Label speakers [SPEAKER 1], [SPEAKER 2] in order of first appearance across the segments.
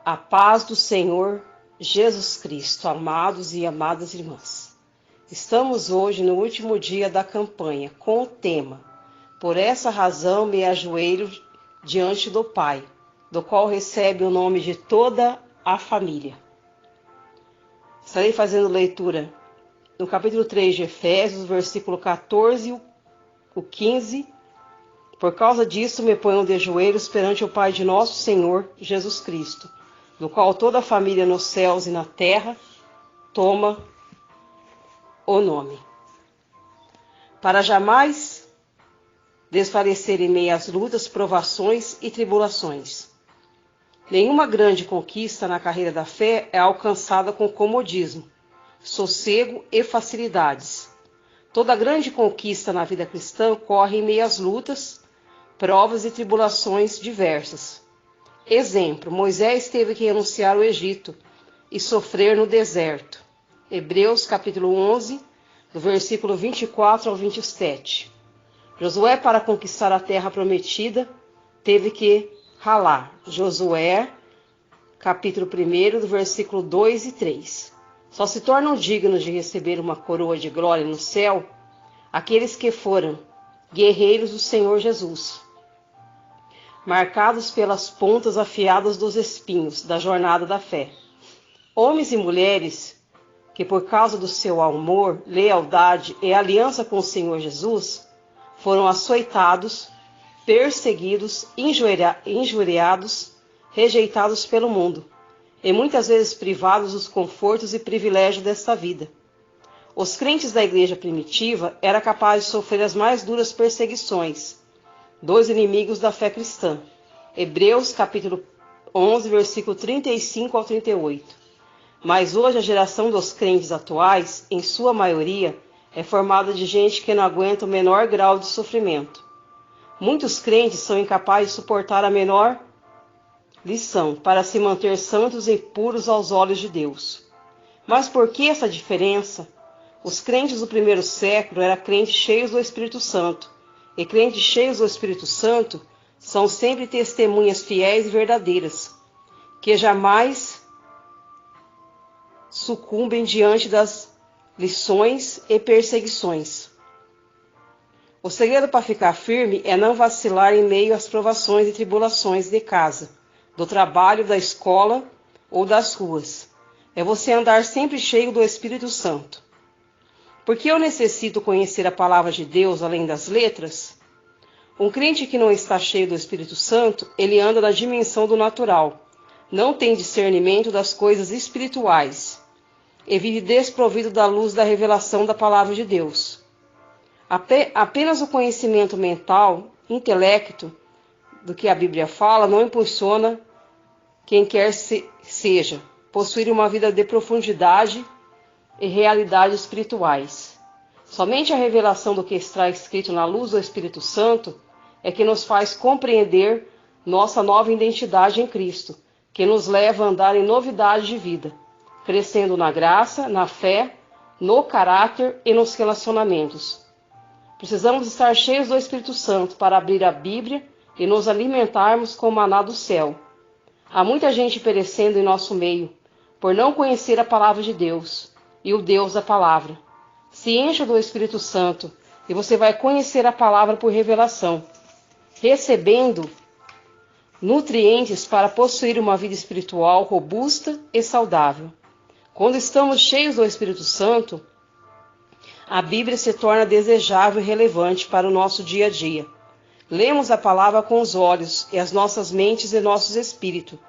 [SPEAKER 1] A paz do Senhor Jesus Cristo, amados e amadas irmãs. Estamos hoje no último dia da campanha com o tema Por essa razão me ajoelho diante do Pai, do qual recebe o nome de toda a família. Estarei fazendo leitura no capítulo 3 de Efésios, versículo 14 e o 15. Por causa disso me ponho de joelhos perante o Pai de nosso Senhor Jesus Cristo, do qual toda a família nos céus e na terra toma o nome. Para jamais desfalecer em meio às lutas, provações e tribulações. Nenhuma grande conquista na carreira da fé é alcançada com comodismo, sossego e facilidades. Toda grande conquista na vida cristã ocorre em meio às lutas, provas e tribulações diversas. Exemplo, Moisés teve que renunciar ao Egito e sofrer no deserto. Hebreus capítulo 11, do versículo 24 ao 27. Josué, para conquistar a terra prometida, teve que ralar. Josué, capítulo 1, do versículo 2 e 3. Só se tornam dignos de receber uma coroa de glória no céu aqueles que foram guerreiros do Senhor Jesus, marcados pelas pontas afiadas dos espinhos da jornada da fé. Homens e mulheres que, por causa do seu amor, lealdade e aliança com o Senhor Jesus, foram açoitados, perseguidos, injuriados, rejeitados pelo mundo, e muitas vezes privados dos confortos e privilégios desta vida. Os crentes da igreja primitiva eram capazes de sofrer as mais duras perseguições dos inimigos da fé cristã. Hebreus capítulo 11, versículo 35 ao 38. Mas hoje a geração dos crentes atuais, em sua maioria, é formada de gente que não aguenta o menor grau de sofrimento. Muitos crentes são incapazes de suportar a menor lição para se manter santos e puros aos olhos de Deus. Mas por que essa diferença? Os crentes do primeiro século eram crentes cheios do Espírito Santo, e crentes cheios do Espírito Santo são sempre testemunhas fiéis e verdadeiras, que jamais sucumbem diante das lições e perseguições. O segredo para ficar firme é não vacilar em meio às provações e tribulações de casa, do trabalho, da escola ou das ruas. É você andar sempre cheio do Espírito Santo. Porque eu necessito conhecer a palavra de Deus além das letras? Um crente que não está cheio do Espírito Santo, ele anda na dimensão do natural, não tem discernimento das coisas espirituais e vive desprovido da luz da revelação da palavra de Deus. Apenas o conhecimento mental, intelecto, do que a Bíblia fala, não impulsiona quem quer seja possuir uma vida de profundidade e realidades espirituais. Somente a revelação do que está escrito na luz do Espírito Santo é que nos faz compreender nossa nova identidade em Cristo, que nos leva a andar em novidade de vida, crescendo na graça, na fé, no caráter e nos relacionamentos. Precisamos estar cheios do Espírito Santo para abrir a Bíblia e nos alimentarmos com o maná do céu. Há muita gente perecendo em nosso meio, por não conhecer a palavra de Deus e o Deus da palavra. Se encha do Espírito Santo e você vai conhecer a palavra por revelação, recebendo nutrientes para possuir uma vida espiritual robusta e saudável. Quando estamos cheios do Espírito Santo, a Bíblia se torna desejável e relevante para o nosso dia a dia. Lemos a palavra com os olhos e as nossas mentes e nossos espíritos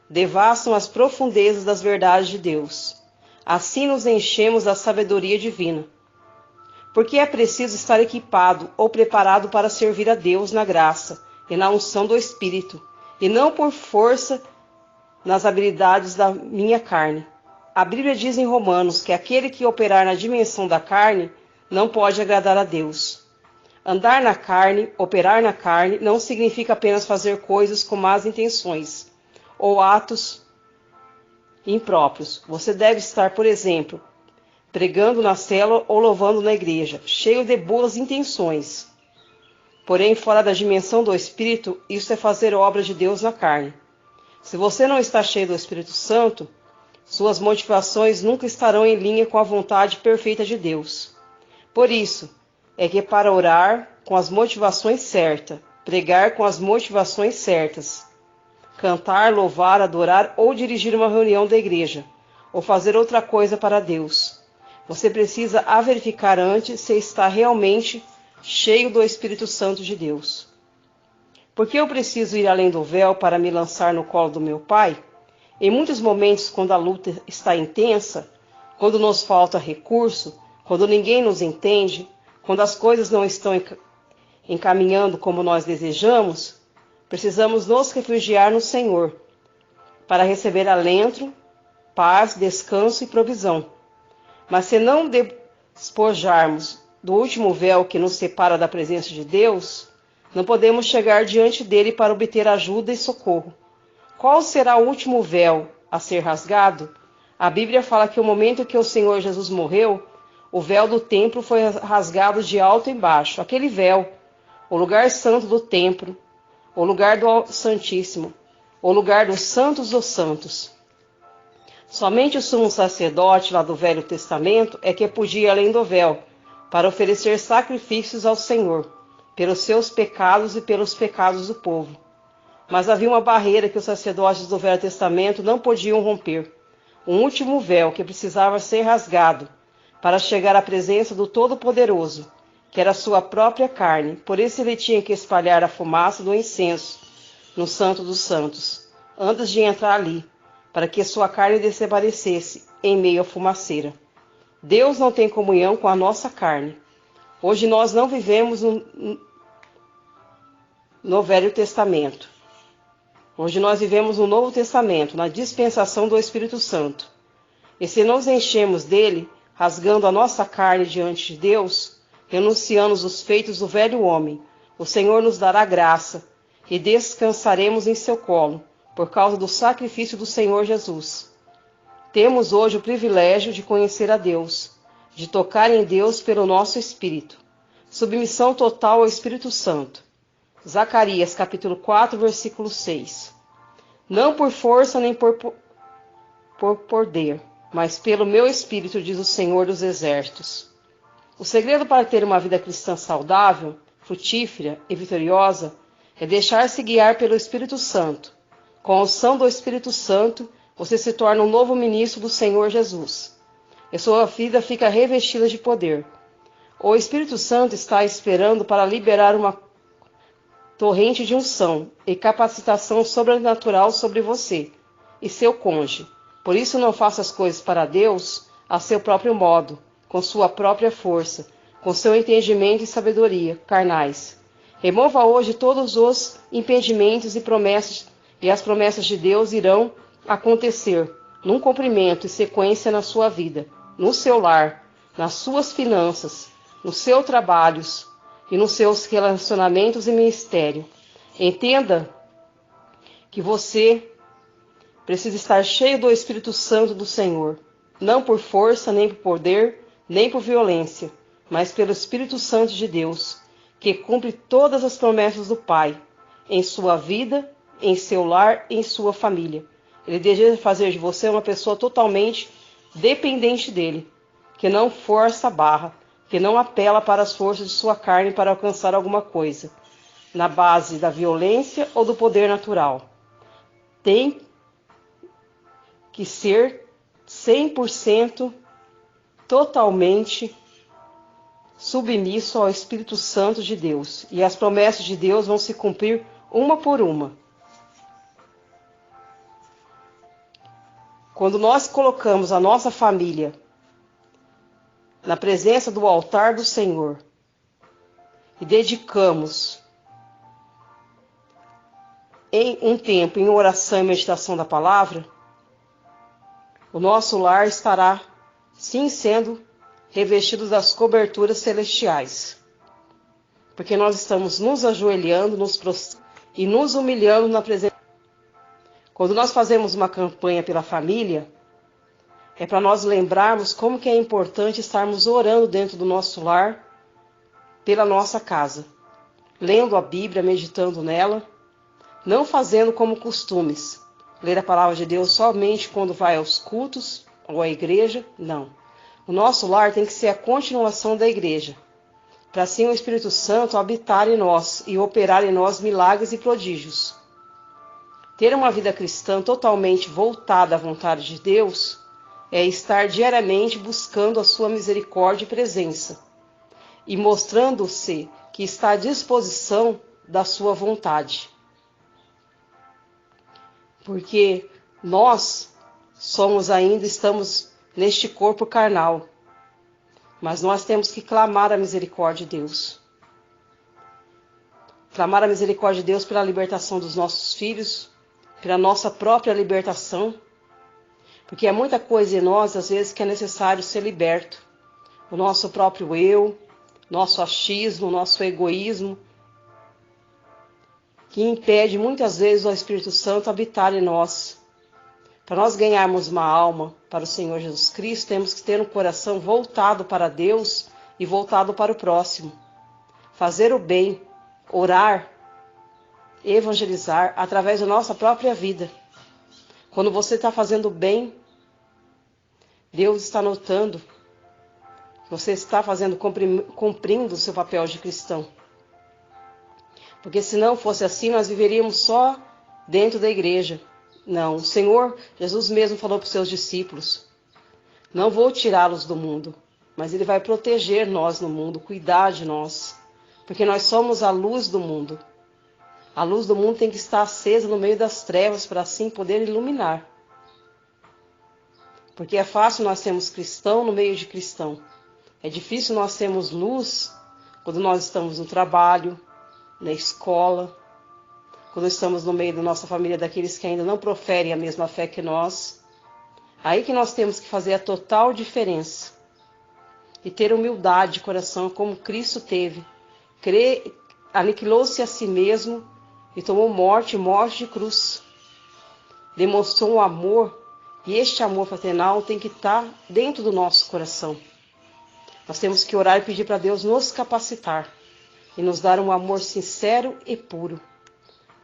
[SPEAKER 1] devassam as profundezas das verdades de Deus. Assim nos enchemos da sabedoria divina. Porque é preciso estar equipado ou preparado para servir a Deus na graça e na unção do Espírito, e não por força nas habilidades da minha carne. A Bíblia diz em Romanos que aquele que operar na dimensão da carne não pode agradar a Deus. Andar na carne, operar na carne, não significa apenas fazer coisas com más intenções ou atos impróprios. Você deve estar, por exemplo, pregando na célula ou louvando na igreja, cheio de boas intenções. Porém, fora da dimensão do Espírito, isso é fazer obra de Deus na carne. Se você não está cheio do Espírito Santo, suas motivações nunca estarão em linha com a vontade perfeita de Deus. Por isso, é que para orar com as motivações certas, pregar com as motivações certas, cantar, louvar, adorar ou dirigir uma reunião da igreja, ou fazer outra coisa para Deus, você precisa verificar antes se está realmente cheio do Espírito Santo de Deus. Por que eu preciso ir além do véu para me lançar no colo do meu Pai? Em muitos momentos, quando a luta está intensa, quando nos falta recurso, quando ninguém nos entende, quando as coisas não estão encaminhando como nós desejamos, precisamos nos refugiar no Senhor para receber alento, paz, descanso e provisão. Mas se não despojarmos do último véu que nos separa da presença de Deus, não podemos chegar diante dele para obter ajuda e socorro. Qual será o último véu a ser rasgado? A Bíblia fala que o momento que o Senhor Jesus morreu, o véu do templo foi rasgado de alto e baixo. Aquele véu, o lugar santo do templo, o lugar do Santíssimo, o lugar dos santos dos santos. Somente o sumo sacerdote lá do Velho Testamento é que podia ir além do véu, para oferecer sacrifícios ao Senhor, pelos seus pecados e pelos pecados do povo. Mas havia uma barreira que os sacerdotes do Velho Testamento não podiam romper, um último véu que precisava ser rasgado, para chegar à presença do Todo-Poderoso, que era a sua própria carne. Por isso ele tinha que espalhar a fumaça do incenso no Santo dos Santos, antes de entrar ali, para que sua carne desaparecesse em meio à fumaceira. Deus não tem comunhão com a nossa carne. Hoje nós não vivemos no Velho Testamento. Hoje nós vivemos no Novo Testamento, na dispensação do Espírito Santo. E se nos enchemos dele, rasgando a nossa carne diante de Deus, renunciando os feitos do velho homem, o Senhor nos dará graça e descansaremos em seu colo, por causa do sacrifício do Senhor Jesus. Temos hoje o privilégio de conhecer a Deus, de tocar em Deus pelo nosso Espírito. Submissão total ao Espírito Santo. Zacarias, capítulo 4, versículo 6. Não por força nem por poder, mas pelo meu Espírito, diz o Senhor dos Exércitos. O segredo para ter uma vida cristã saudável, frutífera e vitoriosa é deixar-se guiar pelo Espírito Santo. Com a unção do Espírito Santo, você se torna um novo ministro do Senhor Jesus. E sua vida fica revestida de poder. O Espírito Santo está esperando para liberar uma torrente de unção e capacitação sobrenatural sobre você e seu cônjuge. Por isso não faça as coisas para Deus a seu próprio modo, com sua própria força, com seu entendimento e sabedoria carnais. Remova hoje todos os impedimentos e as promessas de Deus irão acontecer num cumprimento e sequência na sua vida, no seu lar, nas suas finanças, nos seus trabalhos e nos seus relacionamentos e ministério. Entenda que você precisa estar cheio do Espírito Santo do Senhor, não por força, nem por poder, nem por violência, mas pelo Espírito Santo de Deus, que cumpre todas as promessas do Pai, em sua vida, em seu lar, em sua família. Ele deseja fazer de você uma pessoa totalmente dependente dele, que não força a barra, que não apela para as forças de sua carne para alcançar alguma coisa, na base da violência ou do poder natural. Tem que ser 100% totalmente submisso ao Espírito Santo de Deus, e as promessas de Deus vão se cumprir uma por uma. Quando nós colocamos a nossa família na presença do altar do Senhor e dedicamos em um tempo em oração e meditação da palavra, o nosso lar estará sim sendo revestido das coberturas celestiais, porque nós estamos nos ajoelhando e nos humilhando na presença. Quando nós fazemos uma campanha pela família, é para nós lembrarmos como que é importante estarmos orando dentro do nosso lar, pela nossa casa, lendo a Bíblia, meditando nela, não fazendo como costumes, ler a palavra de Deus somente quando vai aos cultos ou à igreja. Não. O nosso lar tem que ser a continuação da igreja, para assim o Espírito Santo habitar em nós e operar em nós milagres e prodígios. Ter uma vida cristã totalmente voltada à vontade de Deus é estar diariamente buscando a sua misericórdia e presença, e mostrando-se que está à disposição da sua vontade. Porque nós estamos neste corpo carnal, mas nós temos que clamar a misericórdia de Deus. Clamar a misericórdia de Deus pela libertação dos nossos filhos, pela nossa própria libertação, porque é muita coisa em nós, às vezes, que é necessário ser liberto. O nosso próprio eu, nosso achismo, nosso egoísmo, que impede muitas vezes o Espírito Santo habitar em nós. Para nós ganharmos uma alma para o Senhor Jesus Cristo, temos que ter um coração voltado para Deus e voltado para o próximo. Fazer o bem, orar, evangelizar através da nossa própria vida. Quando você está fazendo bem, Deus está notando que você está cumprindo o seu papel de cristão. Porque se não fosse assim, nós viveríamos só dentro da igreja. Não, o Senhor Jesus mesmo falou para os seus discípulos: não vou tirá-los do mundo, mas Ele vai proteger nós no mundo, cuidar de nós, porque nós somos a luz do mundo. A luz do mundo tem que estar acesa no meio das trevas para assim poder iluminar. Porque é fácil nós sermos cristão no meio de cristão. É difícil nós sermos luz quando nós estamos no trabalho, na escola, quando estamos no meio da nossa família, daqueles que ainda não proferem a mesma fé que nós. Aí que nós temos que fazer a total diferença. E ter humildade de coração como Cristo teve. Aniquilou-se a si mesmo e tomou morte de cruz. Demonstrou um amor, e este amor fraternal tem que estar dentro do nosso coração. Nós temos que orar e pedir para Deus nos capacitar e nos dar um amor sincero e puro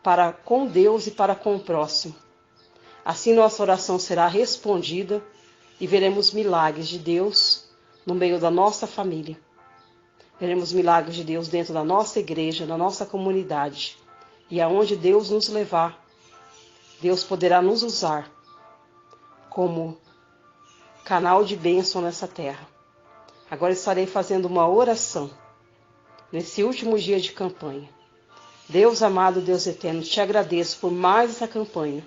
[SPEAKER 1] para com Deus e para com o próximo. Assim nossa oração será respondida e veremos milagres de Deus no meio da nossa família. Veremos milagres de Deus dentro da nossa igreja, na nossa comunidade. E aonde Deus nos levar, Deus poderá nos usar como canal de bênção nessa terra. Agora estarei fazendo uma oração nesse último dia de campanha. Deus amado, Deus eterno, te agradeço por mais essa campanha,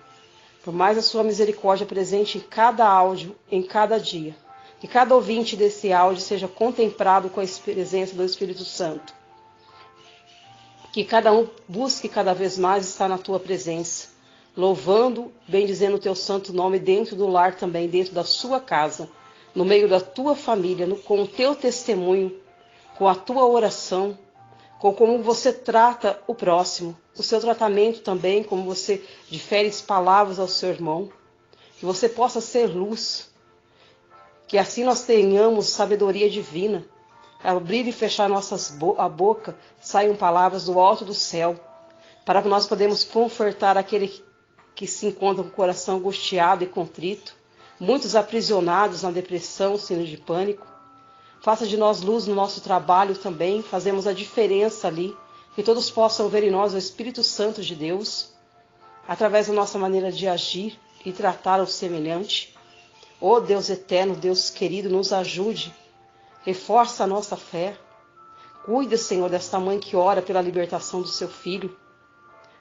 [SPEAKER 1] por mais a sua misericórdia presente em cada áudio, em cada dia. Que cada ouvinte desse áudio seja contemplado com a presença do Espírito Santo. Que cada um busque cada vez mais estar na tua presença, louvando, bendizendo o teu santo nome dentro do lar também, dentro da sua casa, no meio da tua família, com o teu testemunho, com a tua oração, com como você trata o próximo, o seu tratamento também, como você difere palavras ao seu irmão, que você possa ser luz, que assim nós tenhamos sabedoria divina, abrir e fechar a boca, saiam palavras do alto do céu, para que nós podemos confortar aquele que se encontra com o coração angustiado e contrito, muitos aprisionados na depressão, síndrome de pânico. Faça de nós luz no nosso trabalho também, fazemos a diferença ali, que todos possam ver em nós o Espírito Santo de Deus, através da nossa maneira de agir e tratar o semelhante. Ó Deus eterno, Deus querido, nos ajude, reforça a nossa fé. Cuida, Senhor, desta mãe que ora pela libertação do seu filho.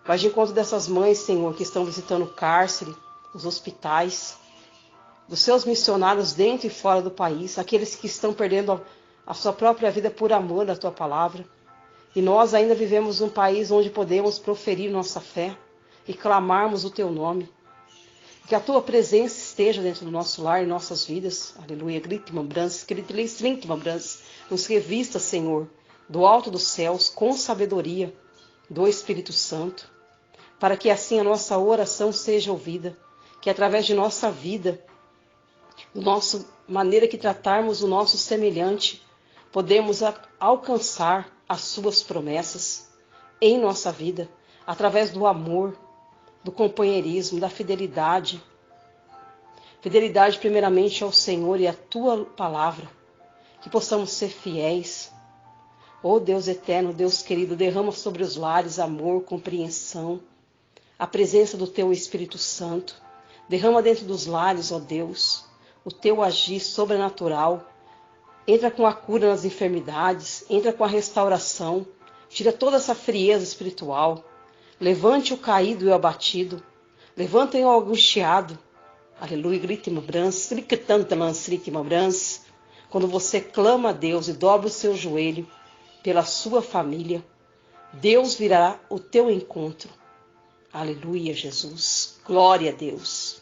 [SPEAKER 1] Vai de encontro dessas mães, Senhor, que estão visitando o cárcere, os hospitais, dos seus missionários dentro e fora do país, aqueles que estão perdendo a sua própria vida por amor da tua palavra. E nós ainda vivemos num país onde podemos proferir nossa fé e clamarmos o teu nome. Que a tua presença esteja dentro do nosso lar e nossas vidas. Aleluia. Nos revista, Senhor, do alto dos céus, com sabedoria do Espírito Santo, para que assim a nossa oração seja ouvida, que através de nossa vida, nossa maneira que tratarmos o nosso semelhante, podemos alcançar as suas promessas em nossa vida, através do amor, do companheirismo, da fidelidade. Fidelidade primeiramente ao Senhor e à tua palavra. Que possamos ser fiéis. Ó Deus eterno, Deus querido, derrama sobre os lares amor, compreensão, a presença do teu Espírito Santo. Derrama dentro dos lares, ó Deus, o teu agir sobrenatural. Entra com a cura nas enfermidades, entra com a restauração, tira toda essa frieza espiritual. Levante o caído e o abatido, levantem o angustiado. Aleluia, grite mobrans, canta mansrique mobrans. Quando você clama a Deus e dobra o seu joelho pela sua família, Deus virá ao teu encontro. Aleluia, Jesus. Glória a Deus.